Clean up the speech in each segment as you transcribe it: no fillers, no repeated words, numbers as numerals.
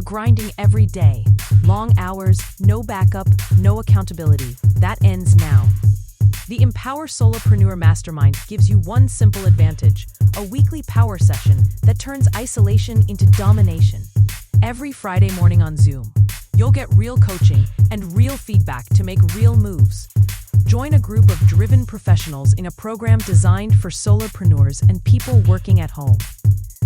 grinding every day. Long hours, no backup, no accountability. That ends now. The Empower Solopreneur Mastermind gives you one simple advantage: a weekly power session that turns isolation into domination. Every Friday morning on Zoom, you'll get real coaching and real feedback to make real moves. Join a group of driven professionals in a program designed for solopreneurs and people working at home.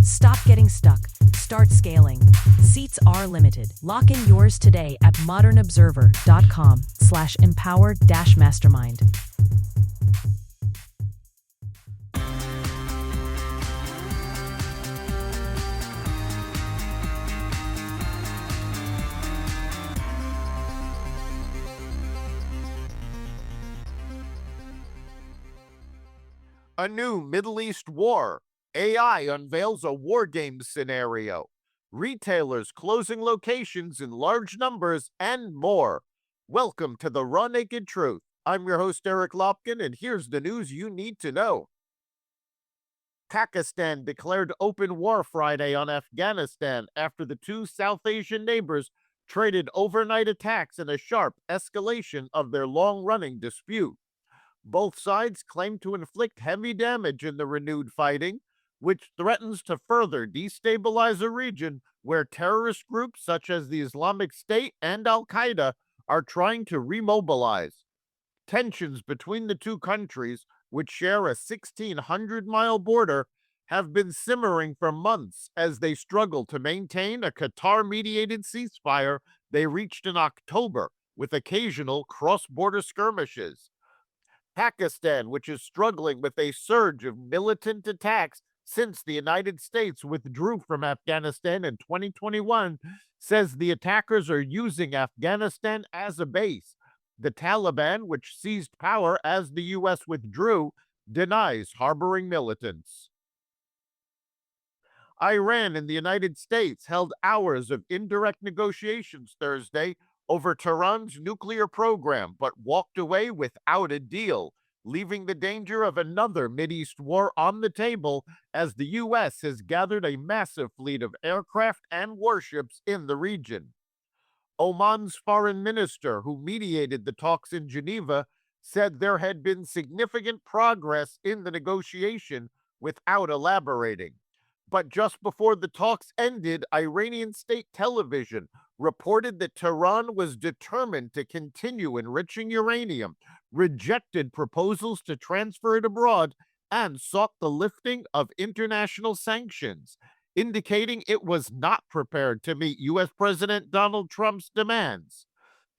Stop getting stuck. Start scaling. Seats are limited. Lock in yours today at modernobserver.com/empower-mastermind. A new Middle East war. AI unveils a war game scenario. Retailers closing locations in large numbers, and more. Welcome to the Raw Naked Truth. I'm your host, Eric Lopkin, and here's the news you need to know. Pakistan declared open war Friday on Afghanistan after the two South Asian neighbors traded overnight attacks in a sharp escalation of their long-running dispute. Both sides claim to inflict heavy damage in the renewed fighting, which threatens to further destabilize a region where terrorist groups such as the Islamic State and Al-Qaeda are trying to remobilize. Tensions between the two countries, which share a 1,600-mile border, have been simmering for months as they struggle to maintain a Qatar-mediated ceasefire they reached in October, with occasional cross-border skirmishes. Pakistan, which is struggling with a surge of militant attacks since the United States withdrew from Afghanistan in 2021, says the attackers are using Afghanistan as a base. The Taliban, which seized power as the U.S. withdrew, denies harboring militants. Iran and the United States held hours of indirect negotiations Thursday over Tehran's nuclear program, but walked away without a deal, leaving the danger of another Mideast war on the table as the U.S. has gathered a massive fleet of aircraft and warships in the region. Oman's foreign minister, who mediated the talks in Geneva, said there had been significant progress in the negotiation without elaborating. But just before the talks ended, Iranian state television reported that Tehran was determined to continue enriching uranium, rejected proposals to transfer it abroad, and sought the lifting of international sanctions, indicating it was not prepared to meet U.S. President Donald Trump's demands.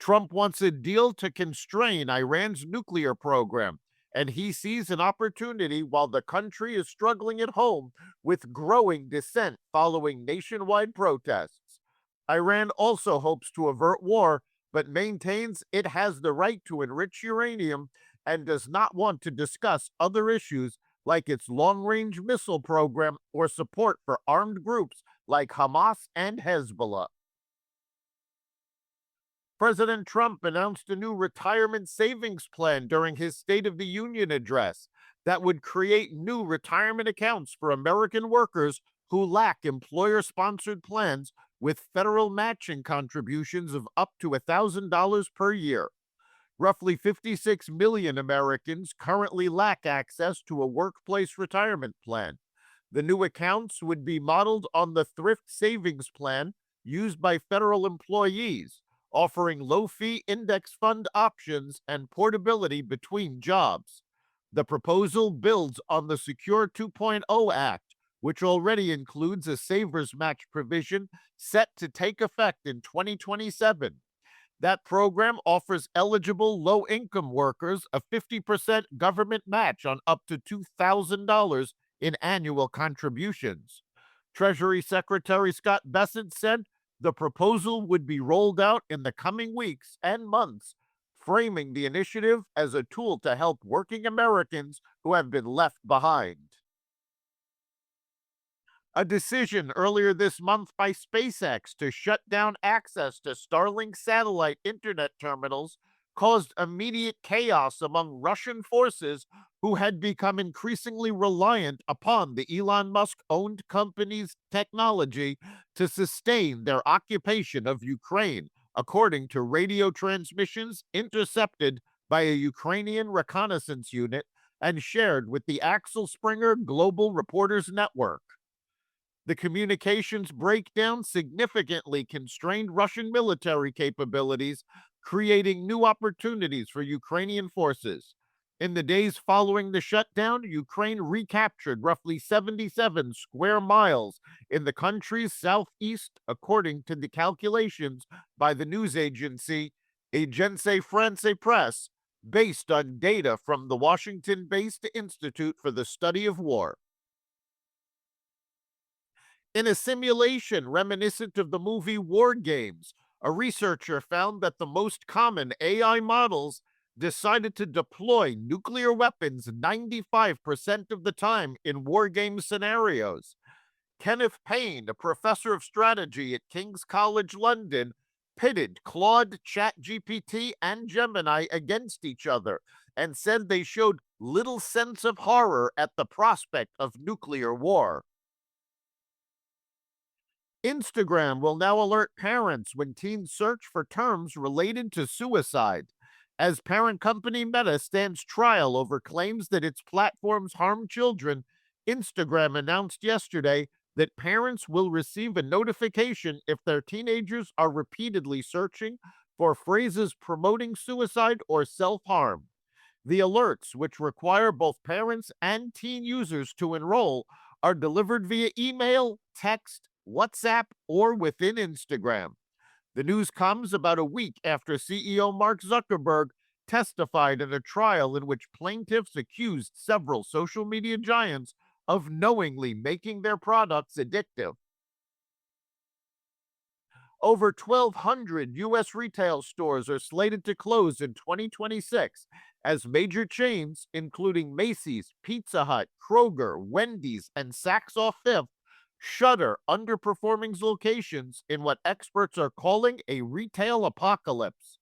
Trump wants a deal to constrain Iran's nuclear program, and he sees an opportunity while the country is struggling at home with growing dissent following nationwide protests. Iran also hopes to avert war, but maintains it has the right to enrich uranium and does not want to discuss other issues like its long-range missile program or support for armed groups like Hamas and Hezbollah. President Trump announced a new retirement savings plan during his State of the Union address that would create new retirement accounts for American workers who lack employer-sponsored plans with federal matching contributions of up to $1,000 per year. Roughly 56 million Americans currently lack access to a workplace retirement plan. The new accounts would be modeled on the thrift savings plan used by federal employees, offering low-fee index fund options and portability between jobs. The proposal builds on the Secure 2.0 Act, which already includes a savers match provision set to take effect in 2027. That program offers eligible low-income workers a 50% government match on up to $2,000 in annual contributions. Treasury Secretary Scott Bessent said the proposal would be rolled out in the coming weeks and months, framing the initiative as a tool to help working Americans who have been left behind. A decision earlier this month by SpaceX to shut down access to Starlink satellite internet terminals caused immediate chaos among Russian forces who had become increasingly reliant upon the Elon Musk-owned company's technology to sustain their occupation of Ukraine, according to radio transmissions intercepted by a Ukrainian reconnaissance unit and shared with the Axel Springer Global Reporters Network. The communications breakdown significantly constrained Russian military capabilities, creating new opportunities for Ukrainian forces. In the days following the shutdown, Ukraine recaptured roughly 77 square miles in the country's southeast, according to the calculations by the news agency Agence France Presse, based on data from the Washington based Institute for the Study of War. In a simulation reminiscent of the movie War Games, a researcher found that the most common AI models decided to deploy nuclear weapons 95% of the time in war game scenarios. Kenneth Payne, a professor of strategy at King's College London, pitted Claude, ChatGPT, and Gemini against each other and said they showed little sense of horror at the prospect of nuclear war. Instagram will now alert parents when teens search for terms related to suicide. As parent company Meta stands trial over claims that its platforms harm children, Instagram announced yesterday that parents will receive a notification if their teenagers are repeatedly searching for phrases promoting suicide or self harm. The alerts, which require both parents and teen users to enroll, are delivered via email, text, WhatsApp, or within Instagram. The news comes about a week after CEO Mark Zuckerberg testified in a trial in which plaintiffs accused several social media giants of knowingly making their products addictive. Over 1,200 U.S. retail stores are slated to close in 2026 as major chains, including Macy's, Pizza Hut, Kroger, Wendy's, and Saks Off Fifth, shutter underperforming locations in what experts are calling a retail apocalypse.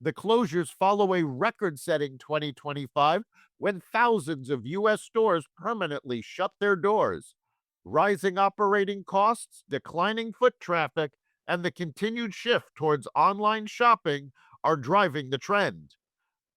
The closures follow a record setting 2025 when thousands of U.S. stores permanently shut their doors. Rising operating costs, declining foot traffic, and the continued shift towards online shopping are driving the trend.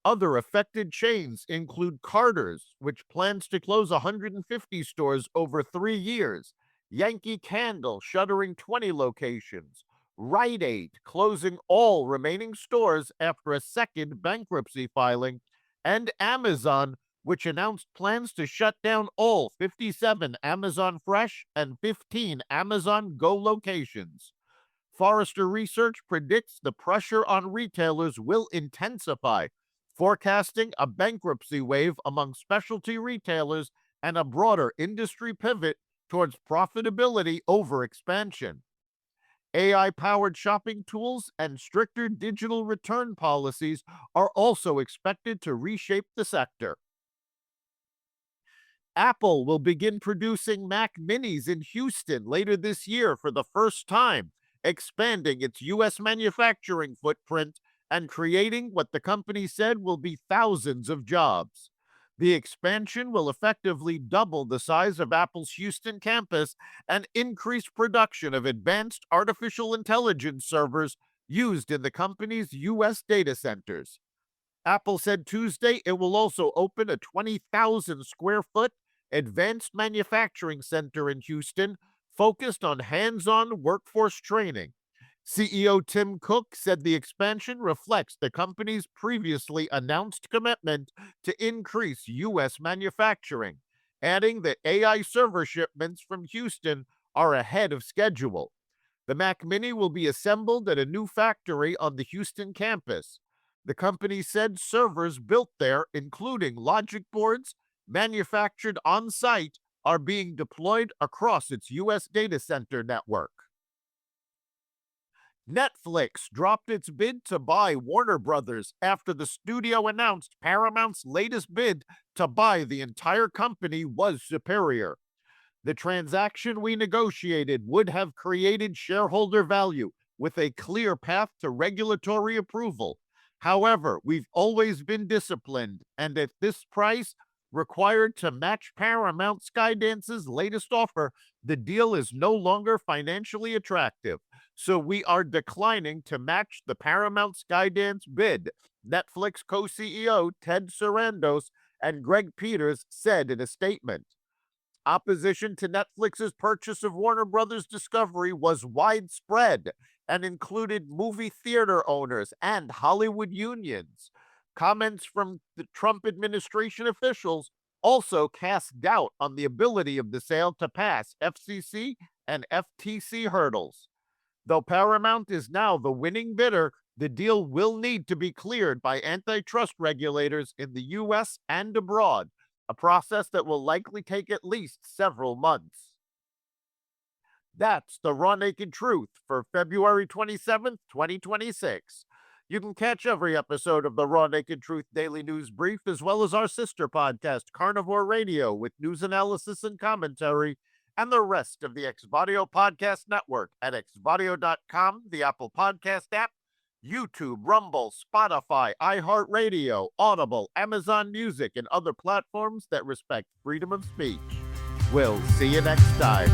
Other affected chains include Carter's, which plans to close 150 stores over 3 years, Yankee Candle shuttering 20 locations, Rite Aid closing all remaining stores after a second bankruptcy filing, and Amazon, which announced plans to shut down all 57 Amazon Fresh and 15 Amazon Go locations. Forrester Research predicts the pressure on retailers will intensify, forecasting a bankruptcy wave among specialty retailers and a broader industry pivot towards profitability over expansion. AI powered shopping tools and stricter digital return policies are also expected to reshape the sector. Apple will begin producing Mac Minis in Houston later this year for the first time, expanding its U.S. manufacturing footprint and creating what the company said will be thousands of jobs. The expansion will effectively double the size of Apple's Houston campus and increase production of advanced artificial intelligence servers used in the company's U.S. data centers. Apple said Tuesday it will also open a 20,000 square foot advanced manufacturing center in Houston focused on hands on workforce training. CEO Tim Cook said the expansion reflects the company's previously announced commitment to increase U.S. manufacturing, adding that AI server shipments from Houston are ahead of schedule. The Mac Mini will be assembled at a new factory on the Houston campus. The company said servers built there, including logic boards manufactured on site, are being deployed across its U.S. data center network. Netflix dropped its bid to buy Warner Brothers after the studio announced Paramount's latest bid to buy the entire company was superior. The transaction we negotiated would have created shareholder value with a clear path to regulatory approval. However, we've always been disciplined, and at this price, Required to match Paramount Skydance's latest offer, the deal is no longer financially attractive, so we are declining to match the Paramount Skydance bid, Netflix co-CEO Ted Sarandos and Greg Peters said in a statement. Opposition to Netflix's purchase of Warner Brothers Discovery was widespread and included movie theater owners and Hollywood unions. Comments from the Trump administration officials also cast doubt on the ability of the sale to pass FCC and FTC hurdles. Though Paramount is now the winning bidder, the deal will need to be cleared by antitrust regulators in the U.S. and abroad, a process that will likely take at least several months. That's the Raw Naked Truth for February 27th, 2026. You can catch every episode of the Raw Naked Truth Daily News Brief, as well as our sister podcast, Carnivore Radio, with news analysis and commentary, and the rest of the Xvadio Podcast Network at xvadio.com, the Apple Podcast app, YouTube, Rumble, Spotify, iHeartRadio, Audible, Amazon Music, and other platforms that respect freedom of speech. We'll see you next time.